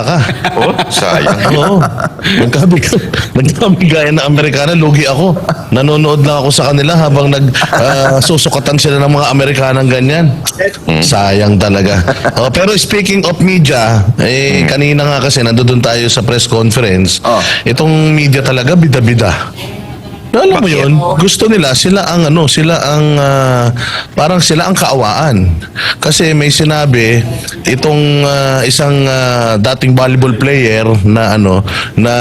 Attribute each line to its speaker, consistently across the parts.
Speaker 1: ka.
Speaker 2: Oh, sayang.
Speaker 1: Oo. Nagkabigayan na Amerikana, lugi ako. Nanonood lang ako sa kanila habang susukatan sila ng mga Amerikanang ganyan. Sayang talaga. Oh, pero speaking of media, kanina nga kasi nandoon tayo sa press conference.
Speaker 3: Oh.
Speaker 1: Itong media talaga bida-bida. Alam mo
Speaker 2: Bakit?
Speaker 1: yun, gusto nila, parang sila ang kaawaan. Kasi may sinabi, itong isang dating volleyball player na na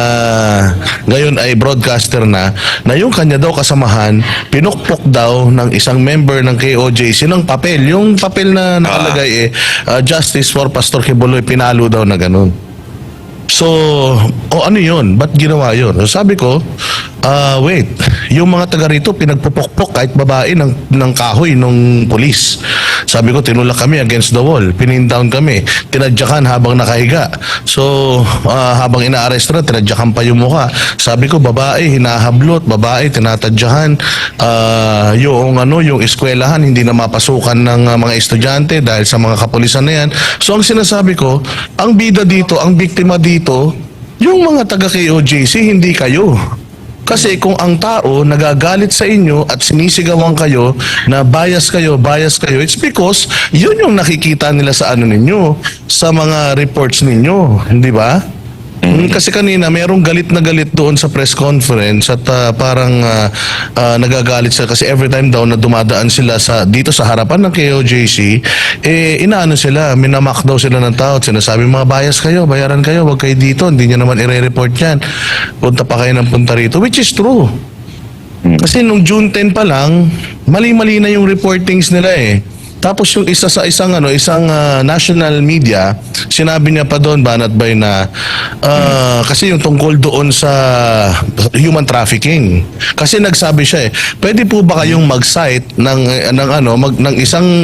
Speaker 1: ngayon ay broadcaster na yung kanya daw kasamahan, pinukpok daw ng isang member ng KOJC ng papel. Yung papel na nakalagay Justice for Pastor Kibuloy, pinalo daw na ganun. So, ano yun? Ba't ginawa yun? Sabi ko, wait, yung mga taga rito pinagpupukpok kahit babae ng kahoy ng polis. Sabi ko, tinulak kami against the wall. Pinindown kami. Tinadyakan habang nakahiga. So, habang inaaresto na, tinadyakan pa yung mukha. Sabi ko, babae, hinahablot. Babae, tinatadyakan. Yung eskwelahan, hindi na mapasukan ng mga estudyante dahil sa mga kapulisan na yan. So, ang sinasabi ko, ang bida dito, ang biktima dito, yung mga taga KOJC, hindi kayo. Kasi kung ang tao nagagalit sa inyo at sinisigawan kayo na bias kayo, it's because yun yung nakikita nila sa ninyo, sa mga reports ninyo, di ba? Kasi kanina mayroong galit na galit doon sa press conference at parang nagagalit sila kasi every time daw na dumadaan sila dito sa harapan ng KOJC, inaano sila, minamak daw sila ng tao at sinasabi, mga bias kayo, bayaran kayo, wag kayo dito, hindi nyo naman i-report yan, punta pa kayo ng punta rito, which is true. Kasi nung June 10 pa lang, mali-mali na yung reportings nila Tapos yung isang national media, sinabi niya pa doon, Banat Bay, na kasi yung tungkol doon sa human trafficking. Kasi nagsabi siya pwede po ba kayong mag-cite ng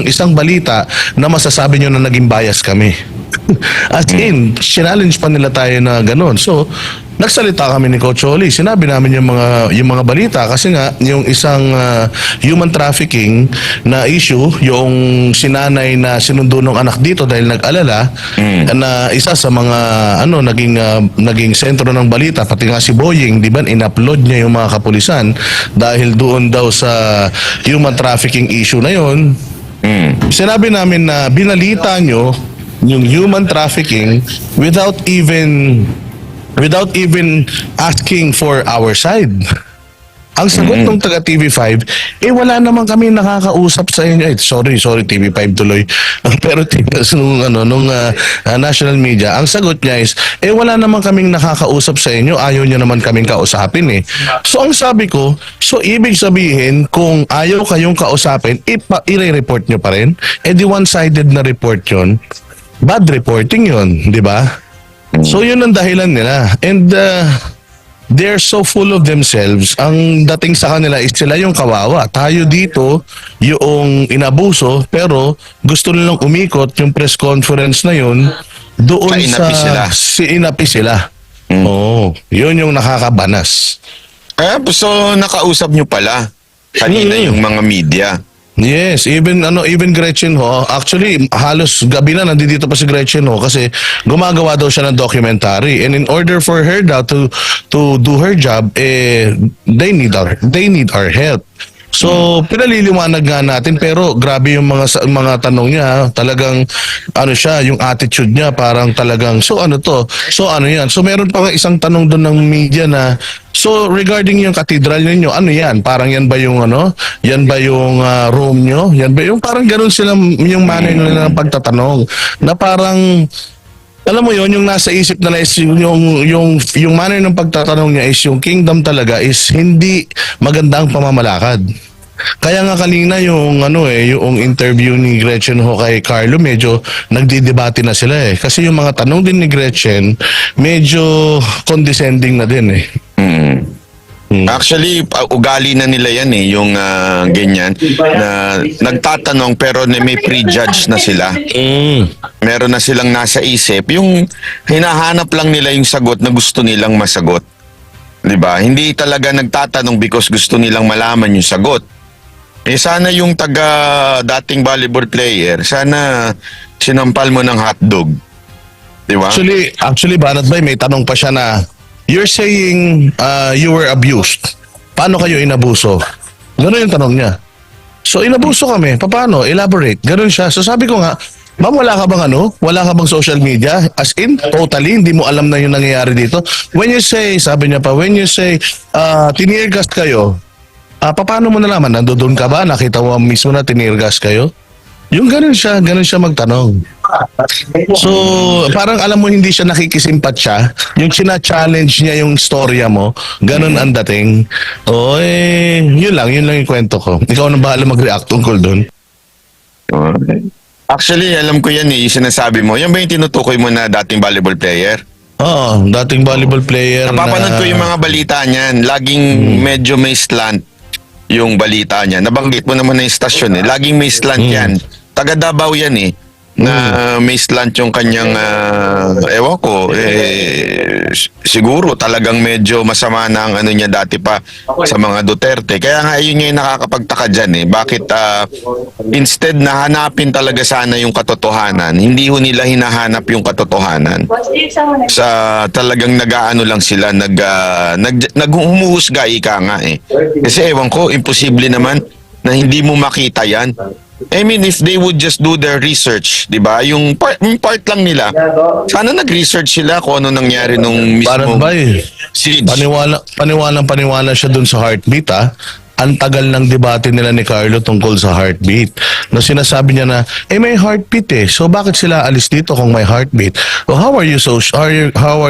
Speaker 1: isang balita na masasabi niyo na naging bias kami? As in, challenge pa nila tayo na gano'n. So, nagsalita kami ni Coach Oli. Sinabi namin yung mga balita kasi nga yung isang human trafficking na issue, yung sinanay na sinundo ng anak dito dahil nag-alala na isa sa mga naging sentro ng balita, pati nga si Boying, di ba, in-upload niya yung mga kapulisan dahil doon daw sa human trafficking issue na yun. Sinabi namin na binalita nyo yung human trafficking without even asking for our side. Ang sagot ng taga TV5, wala naman kami nakakausap sa inyo. Sorry TV5 tuloy. Pero nung national media, ang sagot niya is, wala naman kaming nakakausap sa inyo, ayaw niyo naman kaming kausapin So ang sabi ko, ibig sabihin, kung ayaw kayong kausapin, i-report nyo pa rin. Di one-sided na report yun. Bad reporting yun, di ba? So yun ang dahilan nila. And they're so full of themselves. Ang dating sa kanila is sila yung kawawa. Tayo dito yung inabuso, pero gusto nilang umikot yung press conference na yun doon inapi sila. Oo, yun yung nakakabanas.
Speaker 2: So nakausap nyo pala kanina yung mga media.
Speaker 1: Yes, even Gretchen Ho, actually halos gabi na nandito pa si Gretchen Ho kasi gumagawa daw siya ng documentary, and in order for her daw to do her job, they need our help. So, pinaliliwanag nga natin, pero grabe yung mga tanong niya. Talagang, yung attitude niya, parang talagang, so yan. So, meron pa nga isang tanong doon ng media na, so, regarding yung cathedral ninyo, ano yan? Parang yan ba yung, yan ba yung room nyo? Yan ba yung, parang ganun sila, yung manner nila ng pagtatanong, na parang, alam mo yon, yung nasa isip nila is yung manner ng pagtatanong niya is yung kingdom talaga is hindi magandang pamamalakad. Kaya nga kanina yung yung interview ni Gretchen Ho kay Carlo, medyo nagdidebate na sila kasi yung mga tanong din ni Gretchen medyo condescending na din
Speaker 2: Actually, ugali na nila yan yung ganyan na nagtatanong pero may prejudge na sila. Meron na silang nasa isip. Yung hinahanap lang nila yung sagot na gusto nilang masagot. 'Di ba? Hindi talaga nagtatanong because gusto nilang malaman yung sagot. Sana yung dating volleyball player, sana sinampal mo ng hotdog. Di ba?
Speaker 1: Actually, Banat Bay, may tanong pa siya na, you're saying you were abused. Paano kayo inabuso? Ganun yung tanong niya. So, inabuso kami. Paano? Elaborate. Ganun siya. So, sabi ko nga, ma'am, wala ka bang Wala ka bang social media? As in, totally, hindi mo alam na yung nangyayari dito. When you say, sabi niya pa, when you say, tinirgas kayo, paano mo nalaman? Nandoon ka ba? Nakita mo mismo na tinirgas kayo? Yung ganun siya magtanong. So, parang alam mo hindi siya nakikisimpat siya. Yung china-challenge niya yung storya mo, ganun ang dating. Yun lang yung kwento ko. Ikaw na bahala mag-react tungkol doon.
Speaker 2: Actually, alam ko yan yung sinasabi mo. Yan ba yung tinutukoy mo na dating volleyball player?
Speaker 1: Oo, dating volleyball player
Speaker 2: Napapanood ko yung mga balita niyan. Laging medyo may slant yung balita niya. Nabanggit mo naman na yung stasyon eh. Laging may slant yan. Taga Davao yan eh. Na may slant yung kanyang ewan ko siguro talagang medyo masama na ang ano niya dati pa sa mga Duterte. Kaya nga yun yung nakakapagtaka dyan eh. Bakit instead na hanapin talaga sana yung katotohanan, hindi ho nila hinahanap yung katotohanan. Sa talagang nag-aano lang sila, nag-humuhusga ika nga eh. Kasi ewan ko, imposible naman na hindi mo makita yan. I mean, if they would just do their research, di ba? Yung part lang nila. Sana nag-research sila kung ano nangyari nung
Speaker 1: Parang
Speaker 2: mismo
Speaker 1: ba
Speaker 2: siege.
Speaker 1: Paniwala siya dun sa heartbeat Ang tagal ng debate nila ni Carlo tungkol sa heartbeat. Na sinasabi niya na, may heartbeat So bakit sila alis dito kung may heartbeat? So how are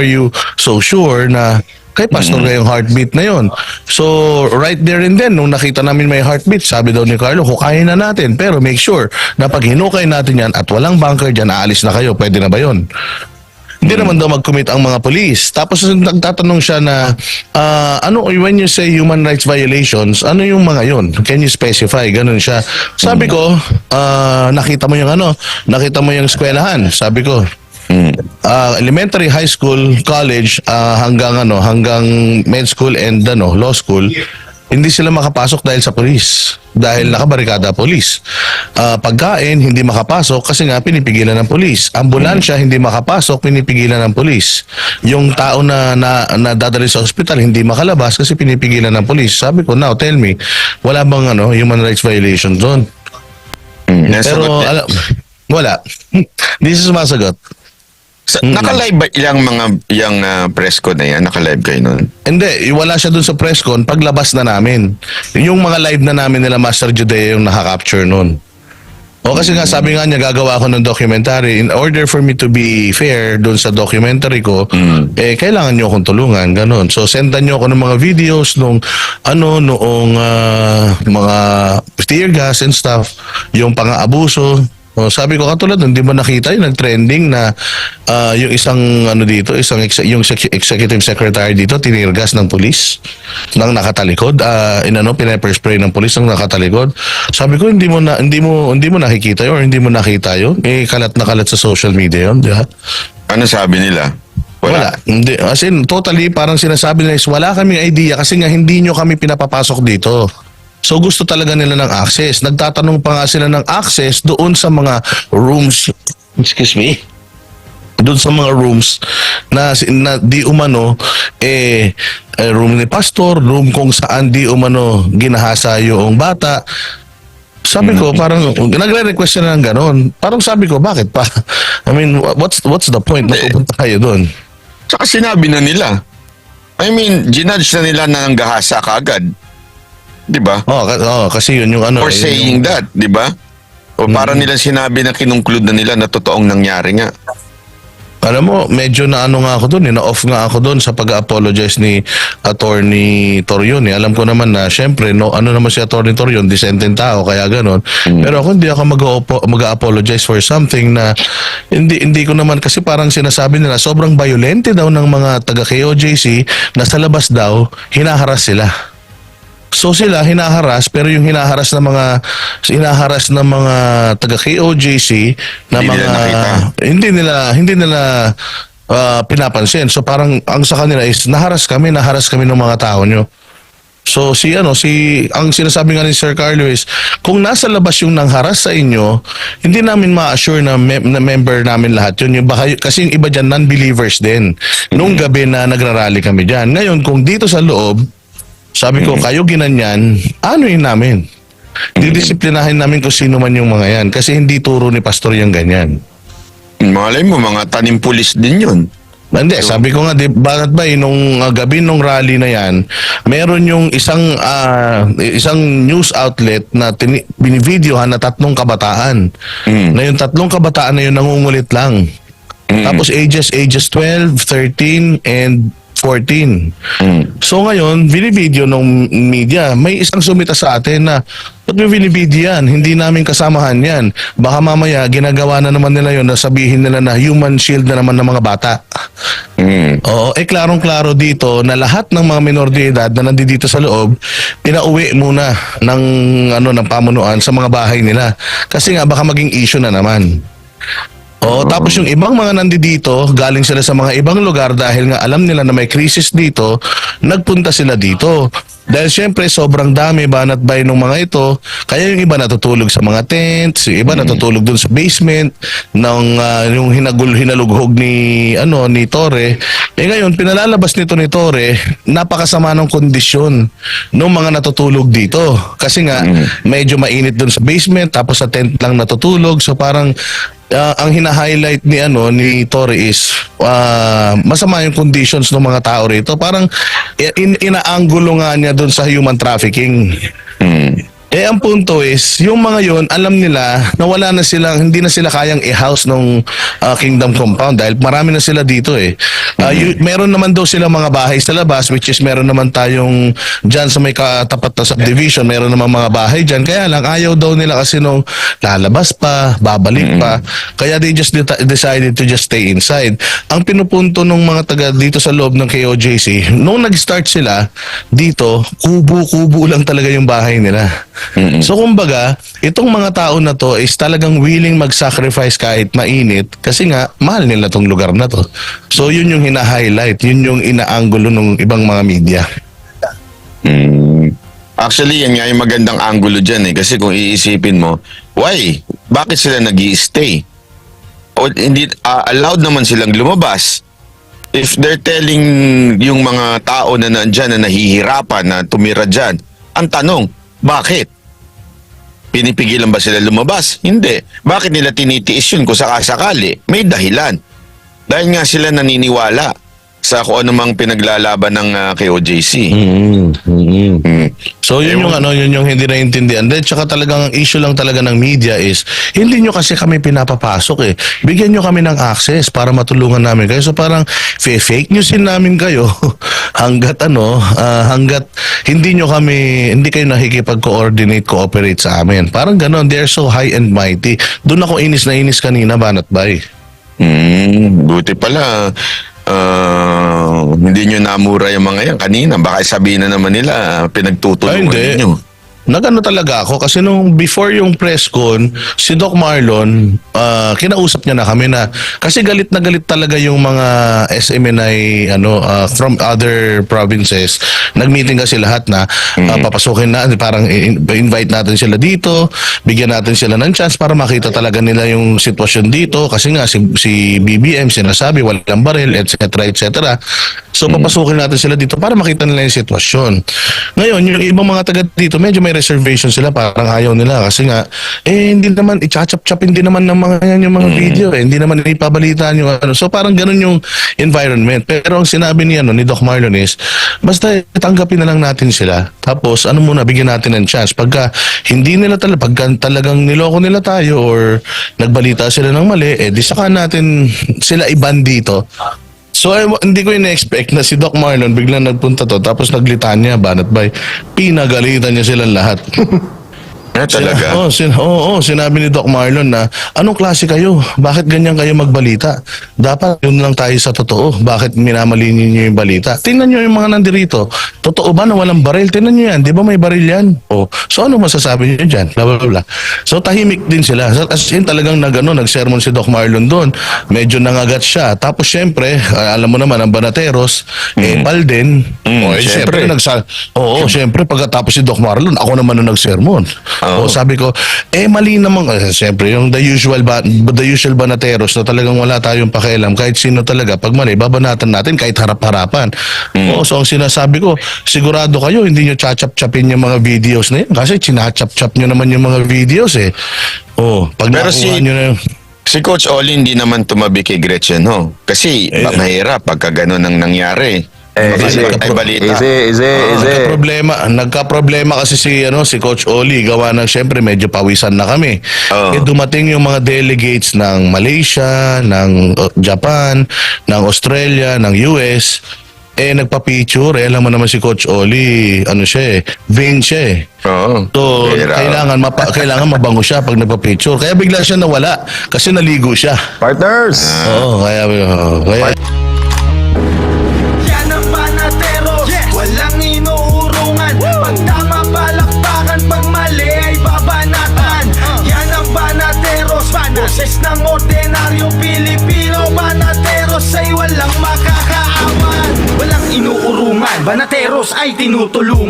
Speaker 1: you so sure na kay Pastor na yung heartbeat na yon? So, right there and then, nung nakita namin may heartbeat, sabi daw ni Carlo, hukayin na natin. Pero make sure na pag hinukay natin yan at walang bunker dyan, aalis na kayo. Pwede na ba yon? Hindi naman daw mag-commit ang mga polis. Tapos nagtatanong siya na, when you say human rights violations, ano yung mga yon? Can you specify? Ganun siya. Sabi ko, nakita mo yung eskwelahan. Sabi ko, elementary, high school, college, hanggang med school and law school, hindi sila makapasok dahil sa polis. Dahil nakabarikada polis. Pagkain, hindi makapasok kasi nga pinipigilan ng polis. Ambulansya, hindi makapasok, pinipigilan ng polis. Yung tao na dadali sa ospital, hindi makalabas kasi pinipigilan ng polis. Sabi ko, now tell me, wala bang human rights violation doon? Pero, wala. Hindi siya sumasagot.
Speaker 2: Naka-live ba yung press con na yan? Naka-live kayo nun?
Speaker 1: Hindi, wala siya dun sa press con paglabas na namin. Yung mga live na namin nila Master Judea yung nakaka-capture nun. Kasi nga sabi nga niya gagawa ako ng documentary. In order for me to be fair dun sa documentary ko, kailangan niyo akong tulungan, ganun. So sendan niyo ako ng mga videos noong mga tear gas and stuff, yung pang-aabuso. Sabi ko katulad hindi mo nakita yung nag-trending na yung isang yung executive secretary dito tinirgas ng pulis nang nakatalikod, pinaper spray ng pulis nang nakatalikod. Sabi ko hindi mo nakikita yun or hindi mo nakita yun. Kalat na kalat sa social media yun, di ba?
Speaker 2: Ano sabi nila?
Speaker 1: Wala. Hindi. As in, totally parang sinasabi nila is wala kaming idea kasi nga hindi nyo kami pinapapasok dito. So gusto talaga nila ng access. Nagtatanong pa nga sila ng access doon sa mga rooms. Excuse me. Doon sa mga rooms na di umano room ni pastor, room kung saan di umano ginahasa yung bata. Sabi ko parang nagre-request sila ng ganon. Parang sabi ko bakit pa? I mean, what's the point na pupunta kayo doon?
Speaker 2: Saka sinabi na nila. I mean, ginudge na nila na nanggahasa kaagad. Di ba?
Speaker 1: Kasi yun yung
Speaker 2: For saying that, di ba? O para nila sinabi na kinungklude na nila na totoong nangyari nga.
Speaker 1: Alam mo, medyo na nga ako doon, na-off nga ako doon sa pag-apologize ni Attorney Torion. Alam ko naman na, syempre, naman si Attorney Torion, disenteng tao, kaya ganon. Pero ako hindi ako mag-apologize for something na hindi ko naman, kasi parang sinasabi nila, sobrang violente daw ng mga taga-KOJC na sa labas daw, hinaharas sila. So sila hinaharas, pero yung hinaharas ng mga taga KOJC na hindi nila pinapansin. So parang ang sa kanila is naharas kami ng mga tao nyo. So ang sinasabi nga ni Sir Carlo is, kung nasa labas yung nangharas sa inyo, hindi namin ma-assure na, na member namin lahat yun. Yung baka, kasi yung iba dyan, non-believers din. Nung gabi na nagrarally kami dyan. Ngayon, kung dito sa loob, sabi ko, kayo ginanyan, ano yun namin? Didisiplinahin namin kung sino man yung mga yan. Kasi hindi turo ni pastor yung ganyan.
Speaker 2: Malay mo, mga tanim pulis din yun.
Speaker 1: Hindi, sabi ko nga, bakit ba nung gabi nung rally na yan, meron yung isang news outlet na binivideohan na 3 kabataan. Na yung 3 kabataan na yun nangungulit lang. Tapos ages 12, 13, and 14. So ngayon, binibideo ng media, may isang sumita sa atin na, ba't may binibideo yan? Hindi namin kasamahan yan. Baka mamaya, ginagawa na naman nila yun na sabihin nila na human shield na naman ng mga bata. Oo, klarong-klaro dito na lahat ng mga minor de edad na nandito sa loob, pinauwi muna ng pamunuan sa mga bahay nila. Kasi nga, baka maging issue na naman. Oo, tapos yung ibang mga nandito, galing sila sa mga ibang lugar dahil nga alam nila na may krisis dito, nagpunta sila dito. Dahil syempre sobrang dami banat bay ng mga ito, kaya yung iba natutulog sa mga tents, yung iba natutulog dun sa basement ng yung hinalughog ni Torre. Ngayon pinalalabas nito ni Torre, napakasama ng kondisyon ng mga natutulog dito. Kasi nga medyo mainit dun sa basement, tapos sa tent lang natutulog. So parang ang hina-highlight ni Torre is masama yung conditions ng mga tao rito. Parang inaanggulo nga niya doon sa human trafficking. Ang punto is, yung mga yon alam nila na hindi na sila kayang i-house ng Kingdom Compound dahil marami na sila dito eh. Meron naman daw sila mga bahay sa labas, which is meron naman tayong dyan sa may katapat na subdivision, meron naman mga bahay dyan. Kaya lang, ayaw daw nila kasi nung lalabas pa, babalik pa. Kaya they just decided to just stay inside. Ang pinupunto ng mga taga dito sa loob ng KOJC, nung nag-start sila dito, kubo-kubo lang talaga yung bahay nila. So kumbaga, itong mga tao na to is talagang willing mag-sacrifice kahit mainit kasi nga mahal nila tong lugar na to. So yun yung hina-highlight, yun yung inaanggulo ng ibang mga media.
Speaker 2: Actually, yan nga yung magandang angulo dyan eh. Kasi kung iisipin mo, why? Bakit sila nag-i-stay? O hindi, allowed naman silang lumabas. If they're telling yung mga tao na nandyan na nahihirapan na tumira dyan, ang tanong, bakit? Pinipigilan ba sila lumabas? Hindi. Bakit nila tinitiis yun kung sakasakali? May dahilan. Dahil nga sila naniniwala sa kung anumang pinaglalaban ng KOJC.
Speaker 1: So yun yung hindi naintindihan. Then tsaka talagang ang issue lang talaga ng media is hindi nyo kasi kami pinapapasok eh. Bigyan nyo kami ng access para matulungan namin kayo. So parang fake newsin namin kayo hanggat hindi kayo nakikipag-coordinate, cooperate sa amin. Parang ganon, they're so high and mighty. Doon ako inis na inis kanina, Banat Bay.
Speaker 2: Buti pala. Hindi nyo namura yung mga yan kanina. Baka sabihin na naman nila pinagtutulungan ninyo. Nagano
Speaker 1: talaga ako kasi nung before yung press con, si Doc Marlon, kinausap niya na kami na kasi galit na galit talaga yung mga SMNI from other provinces. Nag-meeting kasi lahat na papasukin na, parang invite natin sila dito, bigyan natin sila ng chance para makita talaga nila yung sitwasyon dito kasi nga si BBM sinasabi walang baril, etc. etc. So papasukin natin sila dito para makita nila yung sitwasyon. Ngayon, yung ibang mga taga dito medyo may reservation sila, parang ayaw nila kasi nga hindi naman i-chop-chopin din naman ng mga yan yung mga video hindi naman ipabalitaan yung so parang ganun yung environment. Pero ang sinabi ni Doc Marlon is basta tanggapin na lang natin sila, tapos muna bigyan natin ng chance pagka hindi nila pagka talagang niloko nila tayo or nagbalita sila ng mali di saka natin sila iban dito. So hindi ko ina-expect na si Doc Marlon biglang nagpunta to tapos naglitanya, Banat Bay. Pinagalitan niya silang lahat.
Speaker 2: Talaga?
Speaker 1: Sinabi ni Doc Marlon na, anong klase kayo? Bakit ganyan kayo magbalita? Dapat yun lang tayo sa totoo. Bakit minamali niyo yung balita? Tingnan niyo yung mga nandirito. Totoo ba na walang baril? Tingnan niyo yan. Di ba may baril yan? So ano masasabi niyo dyan? Bla, bla, bla. So tahimik din sila. As in talagang nag-sermon si Doc Marlon doon. Medyo nangagat siya. Tapos syempre, alam mo naman, ang Banateros, Pal din.
Speaker 2: Syempre.
Speaker 1: Syempre, pagkatapos si Doc Marlon, ako naman ang nag-sermon. Sabi ko, mali naman. Siyempre, yung the usual Banateros na talagang wala tayong pakialam. Kahit sino talaga, pag mali, babanatan natin kahit harap-harapan. So ang sinasabi ko, sigurado kayo, hindi nyo chachap-chapin yung mga videos na yun. Kasi chinachap-chap nyo naman yung mga videos eh. Pag
Speaker 2: Pero
Speaker 1: nakuha nyo na yung...
Speaker 2: Si Coach Oli hindi naman tumabi kay Gretchen, ho? Kasi mahirap pagka ganun ang nangyari. Balita.
Speaker 1: Nagka-problema kasi si Coach Oli, gawa ng syempre medyo pawisan na kami. Dumating yung mga delegates ng Malaysia, ng Japan, ng Australia, ng US. Nagpa-picture. Alam mo naman si Coach Oli, vain siya eh. So, kailangan mabango siya pag nagpa-picture. Kaya bigla siya nawala kasi naligo siya.
Speaker 3: Partners!
Speaker 1: Kaya
Speaker 4: Yan ang Banateros, walang inuurungan. Pag tama palakpakan, pag mali ay babanatan. Yan ang Banateros, boses ng ordinaryong Pilipino. Banateros ay walang makakaawan. Walang inuurungan, Banateros ay tinutulungan.